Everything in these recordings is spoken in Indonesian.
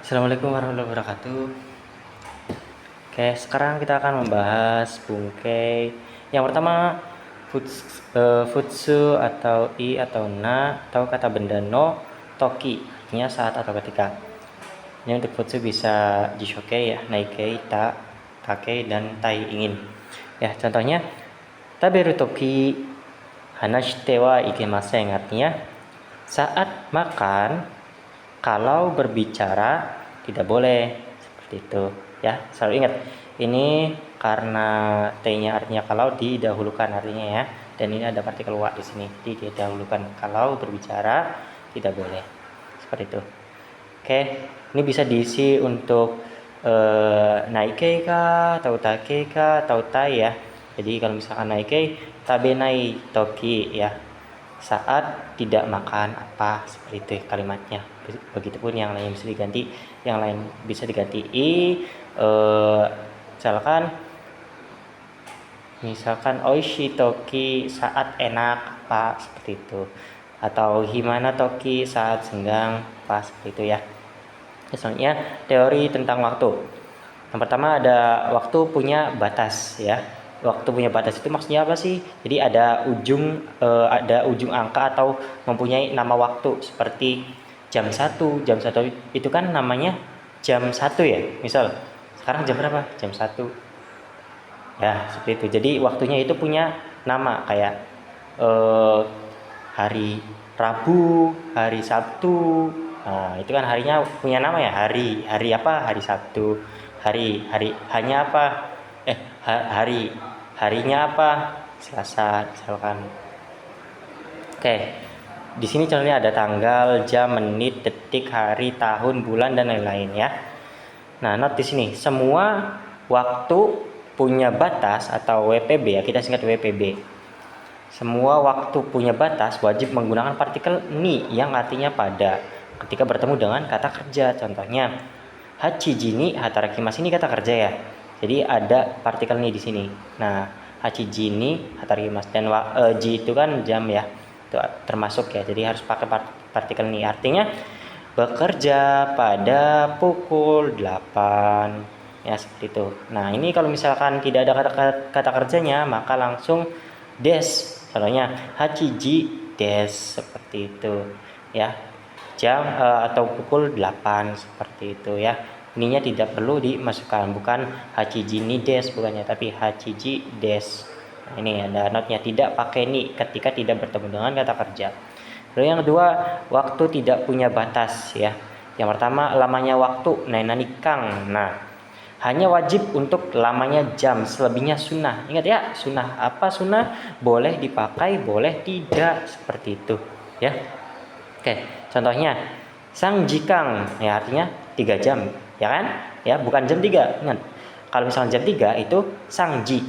Assalamualaikum warahmatullahi wabarakatuh. Oke, sekarang kita akan membahas bungkai. Yang pertama, futsu atau i atau na atau kata benda no toki, artinya saat atau ketika. Ini untuk futsu bisa jishoke ya, naikei, ta, take dan tai ingin. Ya, contohnya taberu toki hanashite wa ikemasen, artinya saat makan kalau berbicara tidak boleh, seperti itu ya. Selalu ingat ini karena T-nya artinya kalau didahulukan artinya ya, dan ini ada partikel wa di sini, didahulukan. Kalau berbicara tidak boleh, seperti itu. Oke, ini bisa diisi untuk naike ka atau take ka atau tai ya. Jadi kalau misalkan naike, tabenai toki ya, saat tidak makan apa, seperti itu kalimatnya. Begitupun yang lain bisa diganti, eh, misalkan oishi toki, saat enak apa, seperti itu, atau himana toki, saat senggang apa, seperti itu ya. Misalnya teori tentang waktu. Yang pertama ada waktu punya batas ya. Waktu punya batas itu maksudnya apa sih? Jadi ada ujung angka atau mempunyai nama waktu, seperti jam 1. Jam 1 itu kan namanya jam 1 ya. Misal sekarang jam berapa? Jam 1. Ya, seperti itu. Jadi waktunya itu punya nama, kayak eh, hari Rabu, hari Sabtu. Nah, itu kan harinya punya nama ya. Hari apa? Hari Sabtu. Hari hanya apa? Harinya apa? Selasa misalkan. Oke. Di sini contohnya ada tanggal, jam, menit, detik, hari, tahun, bulan dan lain-lain ya. Nah, note di sini, semua waktu punya batas atau WPB ya, kita singkat WPB. Semua waktu punya batas wajib menggunakan partikel ni yang artinya pada ketika bertemu dengan kata kerja. Contohnya, hachiji ni hatarakimasu, ini kata kerja ya. Jadi ada partikel ni di sini. Nah, hachiji ni hatarakimasu, dan ji itu kan jam ya. Itu termasuk ya. Jadi harus pakai partikel ni. Artinya bekerja pada pukul 8 ya, seperti itu. Nah, ini kalau misalkan tidak ada kata kerjanya maka langsung des. Contohnya hachiji des, seperti itu ya. Jam atau pukul 8, seperti itu ya. Ininya tidak perlu dimasukkan, bukan hachiji ni des bukannya, tapi hachiji des. Nah, ini ada notnya, tidak pakai ni ketika tidak bertemu dengan kata kerja. Lalu yang kedua, waktu tidak punya batas ya. Yang pertama, lamanya waktu, nainani kang. Nah, hanya wajib untuk lamanya jam, selebihnya sunnah. Ingat ya, sunnah. Apa sunnah? Boleh dipakai, boleh tidak, seperti itu ya. Oke, contohnya sang jikang ya, artinya 3 jam ya kan? Ya, bukan jam 3. Ingat. Kalau misalnya jam 3 itu sangji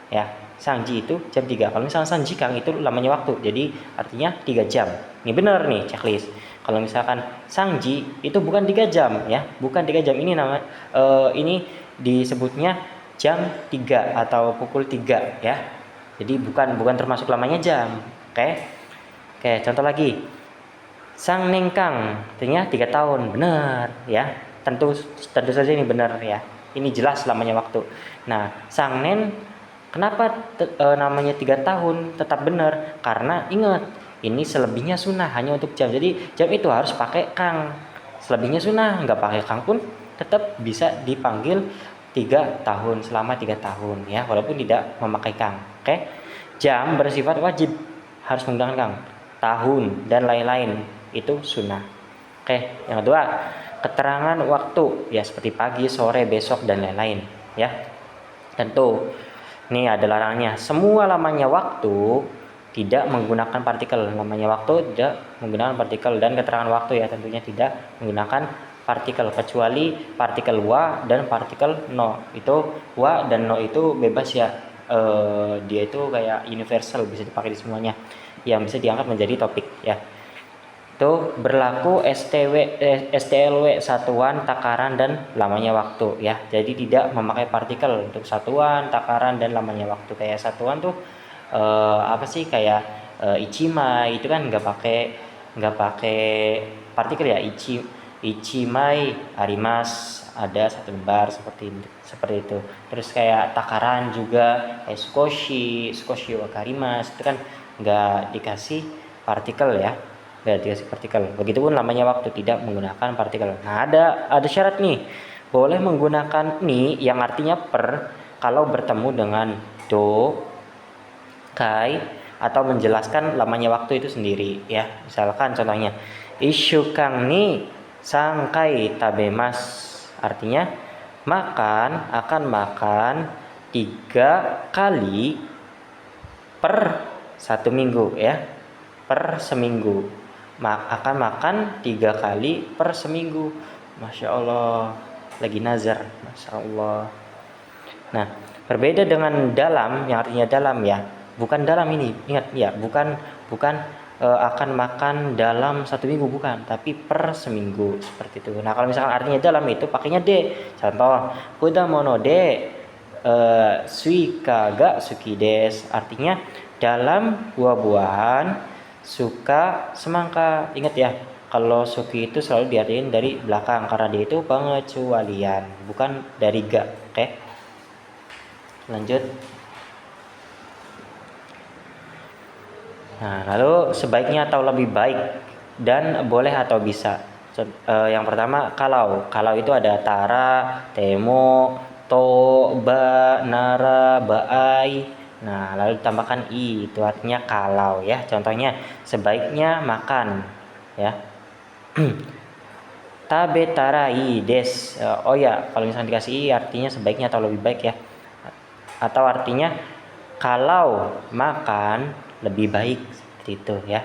ya. Sangji itu jam 3. Kalau misalnya sanjikang itu lamanya waktu. Jadi artinya 3 jam. Ini benar nih checklist. Kalau misalkan sangji itu bukan 3 jam ya, bukan 3 jam, ini ini disebutnya jam 3 atau pukul 3 ya. Jadi bukan termasuk lamanya jam. Oke. Oke, contoh lagi. Sang nengkang, artinya 3 tahun. Benar ya. Tentu saja ini benar ya. Ini jelas lamanya waktu. Nah, sang nen, kenapa namanya 3 tahun tetap benar? Karena ingat, ini selebihnya sunnah, hanya untuk jam. Jadi jam itu harus pakai kang. Selebihnya sunnah, nggak pakai kang pun tetap bisa dipanggil 3 tahun, selama 3 tahun ya, walaupun tidak memakai kang. Oke. Jam bersifat wajib, harus menggunakan kang. Tahun dan lain-lain itu sunnah. Oke. Yang kedua, keterangan waktu ya, seperti pagi, sore, besok dan lain-lain ya. Tentu ini ada larangannya. Semua lamanya waktu tidak menggunakan partikel. Namanya waktu tidak menggunakan partikel, dan keterangan waktu ya tentunya tidak menggunakan partikel, kecuali partikel wa dan partikel no. Itu wa dan no itu bebas ya. Dia itu kayak universal, bisa dipakai di semuanya, yang bisa diangkat menjadi topik ya. Itu berlaku STLW, satuan, takaran dan lamanya waktu ya. Jadi tidak memakai partikel untuk satuan, takaran dan lamanya waktu. Kayak satuan tuh apa sih, kayak ichima itu kan nggak pakai partikel ya. Ichimai arimas, ada satu lembar, seperti itu. Terus kayak takaran juga, kayak sukoshi wakarimas, itu kan nggak dikasih partikel ya, nggak dikasih partikel. Begitupun lamanya waktu, tidak menggunakan partikel. Nah, ada syarat nih, boleh menggunakan ni yang artinya per kalau bertemu dengan do, kai, atau menjelaskan lamanya waktu itu sendiri ya. Misalkan contohnya Ishukang ni sangkai tabemas, artinya akan makan 3 kali per 1 minggu ya, per seminggu. Akan makan 3 kali per seminggu. Masya Allah, lagi nazar, Masya Allah. Nah, berbeda dengan dalam yang artinya dalam ya, bukan dalam ini, ingat ya, bukan akan makan dalam 1 minggu, bukan, tapi per seminggu, seperti itu. Nah, kalau misalkan artinya dalam itu pakainya de. Contoh, kudamono de suika ga suki des, artinya dalam buah-buahan suka semangka. Ingat ya, kalau suki itu selalu diartikan dari belakang karena dia itu pengecualian, bukan dari ga. Oke, lanjut. Nah, lalu sebaiknya atau lebih baik, dan boleh atau bisa. Yang pertama, kalau itu ada tara, temo, to, ba, nara, baai. Nah, lalu ditambahkan i, itu artinya kalau ya. Contohnya sebaiknya makan ya. Tabe tarai des. Oh ya, kalau misalnya dikasih i artinya sebaiknya atau lebih baik ya. Atau artinya kalau makan lebih baik, seperti itu ya.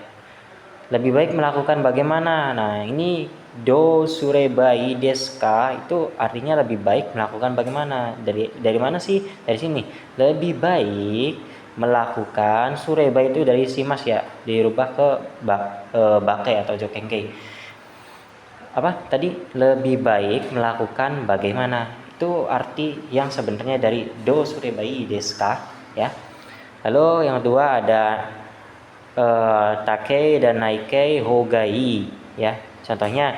Lebih baik melakukan bagaimana? Nah, ini do surebai deska itu artinya lebih baik melakukan bagaimana? Dari mana sih? Dari sini. Lebih baik melakukan, surebai itu dari simas ya, dirubah ke bake atau jokengkei. Apa tadi? Lebih baik melakukan bagaimana? Itu arti yang sebenarnya dari do surebai deska ya. Lalu yang kedua ada takei dan naikei hogai ya. Contohnya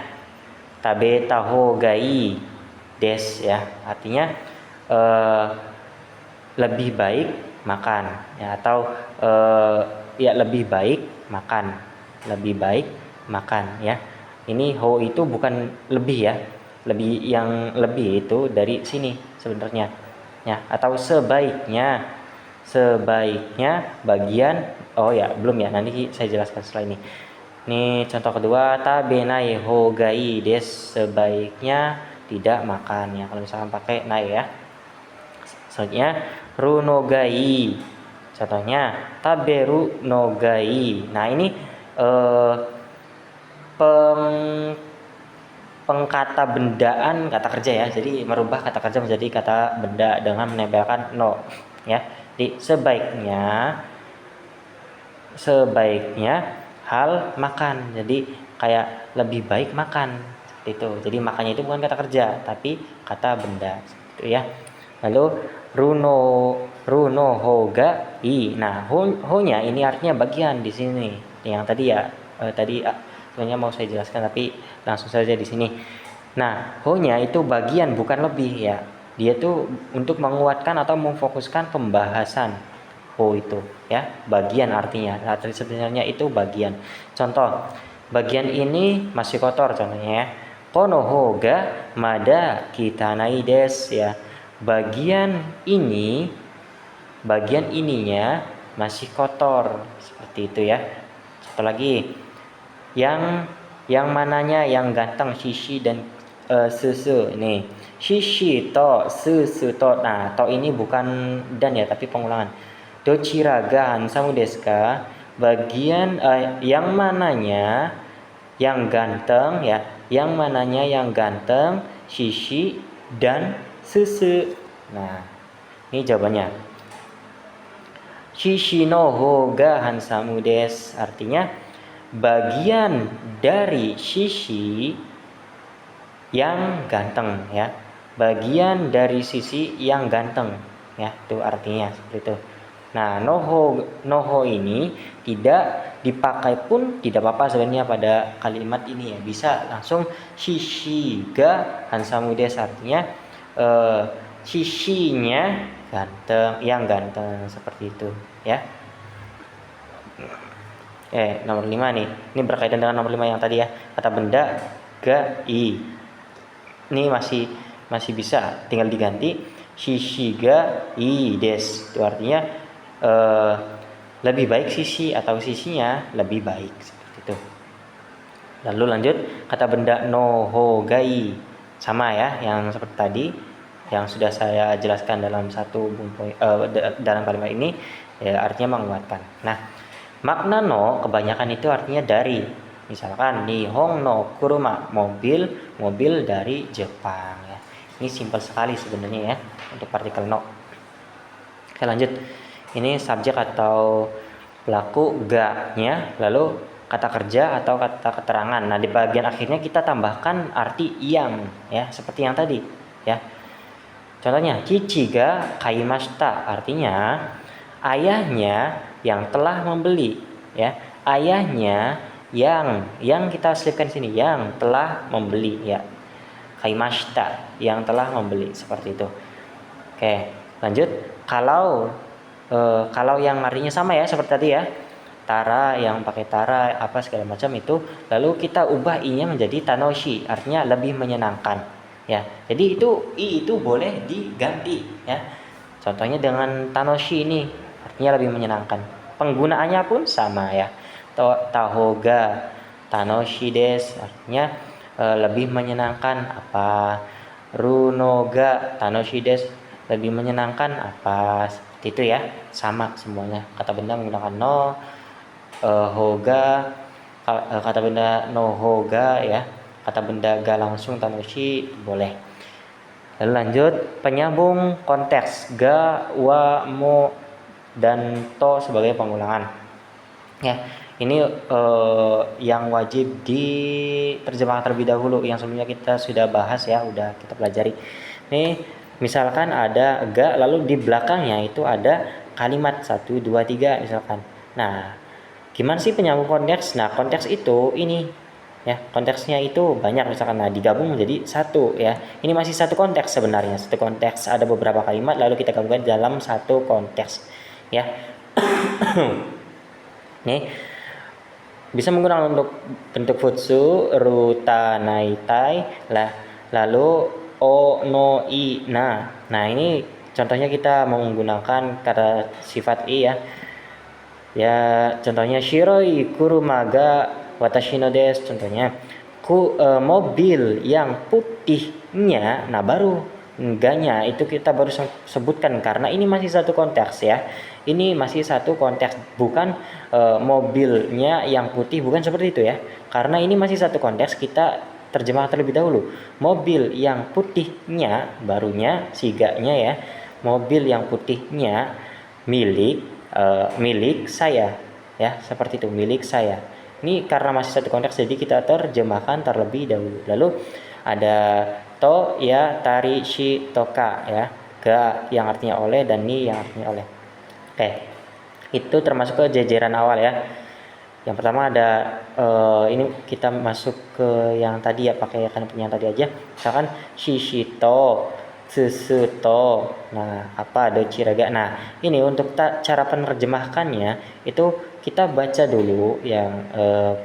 tabeta hogai des ya, artinya lebih baik makan ya, atau ya lebih baik makan ya. Ini ho itu bukan lebih ya, lebih, yang lebih itu dari sini sebenarnya ya, atau sebaiknya bagian. Oh ya, belum ya, nanti saya jelaskan setelah ini. Ini contoh kedua, tabenai hogai des, sebaiknya tidak makan ya, kalau misalkan pakai nai ya. Selanjutnya runogai, contohnya taberu nogai. Nah, ini pengkata bendaan kata kerja ya, jadi merubah kata kerja menjadi kata benda dengan menempelkan no ya. Jadi sebaiknya hal makan, jadi kayak lebih baik makan, seperti itu. Jadi makannya itu bukan kata kerja tapi kata benda, gitu ya. Lalu runo hoga i. Nah, ho-nya ini artinya bagian di sini. Yang tadi ya, sebenarnya mau saya jelaskan tapi langsung saja di sini. Nah, ho-nya itu bagian bukan lebih ya. Dia tuh untuk menguatkan atau memfokuskan pembahasan. Ho itu ya, bagian artinya. Nah, sebenarnya itu bagian. Contoh, bagian ini masih kotor contohnya ya. Kono hoga mada kitanai des ya. Bagian ininya masih kotor, seperti itu ya. Satu lagi, yang mananya yang ganteng, shishi dan susu. Nih, shishi to, susu to. Nah, to ini bukan dan ya, tapi pengulangan. Dochira ga hansamu desu ka? Bagian yang mananya yang ganteng ya, yang mananya yang ganteng, shishi dan susu. Nah, ini jawabannya. Shishi no ho ga hansamu desu, artinya bagian dari sisi yang ganteng ya, bagian dari sisi yang ganteng ya, itu artinya seperti itu. Nah, noho ini tidak dipakai pun tidak apa-apa sebenarnya pada kalimat ini ya. Bisa langsung shishi ga handsome des, artinya shishinya ganteng, yang ganteng, seperti itu ya. Nomor 5 nih. Ini berkaitan dengan nomor 5 yang tadi ya. Kata benda ga i. Ini masih bisa tinggal diganti shishi ga i des. Itu artinya lebih baik sisi atau sisinya lebih baik, seperti itu. Lalu lanjut, kata benda nohogai, sama ya yang seperti tadi yang sudah saya jelaskan dalam dalam kalimat ini ya, artinya menguatkan. Nah, makna no kebanyakan itu artinya dari. Misalkan Nihon no kuruma, mobil dari Jepang ya. Ini simpel sekali sebenarnya ya untuk partikel no. Oke, lanjut. Ini subjek atau pelaku ga-nya, lalu kata kerja atau kata keterangan. Nah, di bagian akhirnya kita tambahkan arti yang ya, seperti yang tadi ya. Contohnya, Chichi ga kaimashita, artinya ayahnya yang telah membeli ya. Ayahnya yang kita selipkan sini, yang telah membeli ya. Kaimashita, yang telah membeli, seperti itu. Oke, lanjut. Kalau yang artinya sama ya seperti tadi ya, tara, yang pakai tara apa segala macam itu, lalu kita ubah i-nya menjadi tanoshi, artinya lebih menyenangkan ya. Jadi itu boleh diganti ya. Contohnya dengan tanoshi ini, artinya lebih menyenangkan. Penggunaannya pun sama ya. Tahoga tanoshi des, artinya lebih menyenangkan apa. Runoga tanoshi des, lebih menyenangkan apa, seperti itu ya. Sama semuanya, kata benda menggunakan no, hoga, kata benda no hoga ya, kata benda ga langsung tanoshi boleh. Lalu lanjut, penyambung konteks ga, wa, mo, dan to sebagai pengulangan ya. Ini yang wajib diterjemahkan terlebih dahulu, yang sebelumnya kita sudah bahas ya, udah kita pelajari. Nih, misalkan ada ga, lalu di belakangnya itu ada kalimat 1, 2, 3 misalkan. Nah, gimana sih penyambung konteks? Nah, konteks itu ini ya, konteksnya itu banyak misalkan. Nah, digabung menjadi satu ya. Ini masih satu konteks sebenarnya. Satu konteks, ada beberapa kalimat lalu kita gabungkan dalam satu konteks ya. Nih, bisa menggunakan untuk bentuk futsu, ruta, naitai, lalu o, no, i, na. Nah, ini contohnya kita menggunakan kata sifat i ya. Ya, contohnya shiroi kuruma ga watashi no desu. Contohnya mobil yang putihnya. Nah, baru enggaknya itu kita baru sebutkan karena ini masih satu konteks ya. Ini masih satu konteks, bukan mobilnya yang putih, bukan seperti itu ya. Karena ini masih satu konteks, kita terjemah terlebih dahulu. Mobil yang putihnya, barunya siganya ya. Mobil yang putihnya milik saya ya, seperti itu, milik saya. Ini karena masih satu konteks, jadi kita terjemahkan terlebih dahulu. Lalu ada to ya, tari, shi, toka ya, ga yang artinya oleh dan ni yang artinya oleh. Oke, itu termasuk ke jajaran awal ya. Yang pertama ada ini kita masuk ke yang tadi ya, pakai kan punya yang tadi aja. Misalkan shishito, susuto. Nah, apa dochiraga. Nah, ini untuk cara penerjemahkannya itu kita baca dulu yang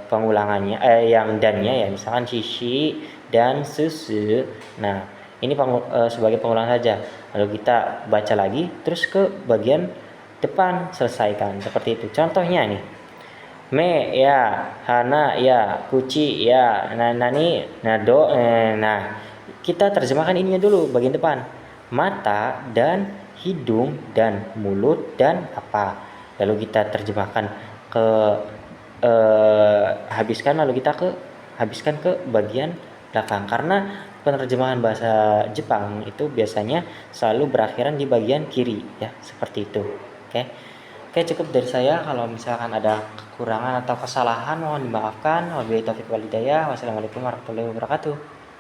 pengulangannya, yang dannya ya. Misalkan shishi dan susu. Nah, ini sebagai pengulangan saja. Lalu kita baca lagi, terus ke bagian depan selesaikan, seperti itu. Contohnya nih, me ya, hana ya, kuci ya, nani, nado. Nah, kita terjemahkan ininya dulu bagian depan, mata dan hidung dan mulut dan apa. Lalu kita terjemahkan ke habiskan ke bagian belakang, karena penerjemahan bahasa Jepang itu biasanya selalu berakhiran di bagian kiri ya, seperti itu. Oke, cukup dari saya. Kalau misalkan ada kekurangan atau kesalahan mohon dimaafkan. Wabillahi taufiq wal hidayah. Wassalamualaikum warahmatullahi wabarakatuh.